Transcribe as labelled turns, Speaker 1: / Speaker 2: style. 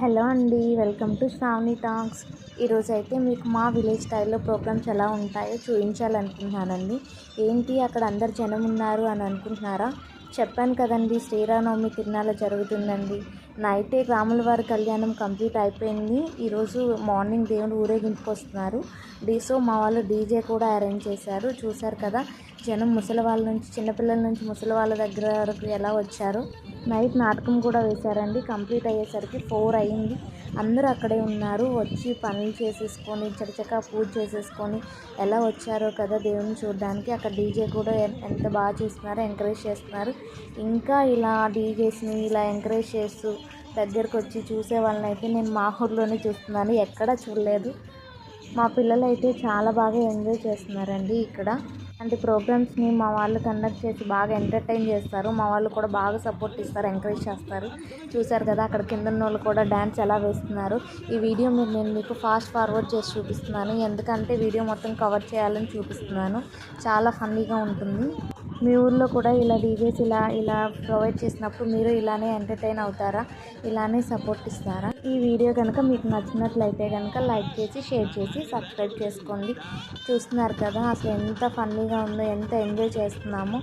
Speaker 1: Hello అండి, welcome to Shravani talks. ఈరోజు అయితే మీకు మా విలేజ్ స్టైల్లో ప్రోగ్రామ్స్ ఎలా ఉంటాయో చూపించాలనుకుంటున్నానండి. ఏంటి అక్కడ అందరు జనం ఉన్నారు అని అనుకుంటున్నారా? చెప్పాను కదండి, శ్రీరామనవమి తిరునాళ్ళ జరుగుతుందండి. నైటే రాముల వారి కళ్యాణం కంప్లీట్ అయిపోయింది. ఈరోజు మార్నింగ్ దేవుడు ఊరేగింపుకి వస్తున్నారు. సో మా వాళ్ళు డీజే కూడా అరేంజ్ చేశారు. చూశారు కదా, జనం ముసలి వాళ్ళ నుంచి చిన్నపిల్లల నుంచి ముసలి వాళ్ళ దగ్గర వరకు ఎలా వచ్చారు. నైట్ నాటకం కూడా వేశారండి. కంప్లీట్ అయ్యేసరికి 4 అయింది. అందరూ అక్కడే ఉన్నారు. వచ్చి పనులు చేసేసుకొని చకచకా పూజ చేసేసుకొని ఎలా వచ్చారో కదా దేవుని చూడడానికి. అక్కడ డీజే కూడా ఎంత బాగా చేస్తున్నారో, ఎంకరేజ్ చేస్తున్నారు. ఇంకా ఇలా డీజేస్ని ఇలా ఎంకరేజ్ చేస్తూ దగ్గరకు వచ్చి చూసే వాళ్ళని అయితే నేను మా ఊర్లోనే చూస్తున్నాను, ఎక్కడా చూడలేదు. మా పిల్లలు అయితే చాలా బాగా ఎంజాయ్ చేస్తున్నారండి ఇక్కడ. అంటే ప్రోగ్రామ్స్ని మా వాళ్ళు కండక్ట్ చేసి బాగా ఎంటర్టైన్ చేస్తారు. మా వాళ్ళు కూడా బాగా సపోర్ట్ ఇస్తారు, ఎంకరేజ్ చేస్తారు. చూశారు కదా, అక్కడ కింద ఉన్న వాళ్ళు కూడా డ్యాన్స్ ఎలా వేస్తున్నారు. ఈ వీడియో నేను మీకు ఫాస్ట్ ఫార్వర్డ్ చేసి చూపిస్తున్నాను, ఎందుకంటే వీడియో మొత్తం కవర్ చేయాలని చూపిస్తున్నాను. చాలా ఫన్నీగా ఉంటుంది. మీ ఊర్లో కూడా ఇలా డీజేస్ ఇలా ప్రొవైడ్ చేసినప్పుడు మీరు ఇలానే ఎంటర్టైన్ అవుతారా? ఇలానే సపోర్ట్ ఇస్తారా? ఈ వీడియో కనుక మీకు నచ్చినట్లయితే కనుక లైక్ చేసి, షేర్ చేసి, సబ్స్క్రైబ్ చేసుకోండి. చూస్తున్నారు కదా అసలు ఎంత ఫన్నీగా ఉందో, ఎంత ఎంజాయ్ చేస్తున్నామో.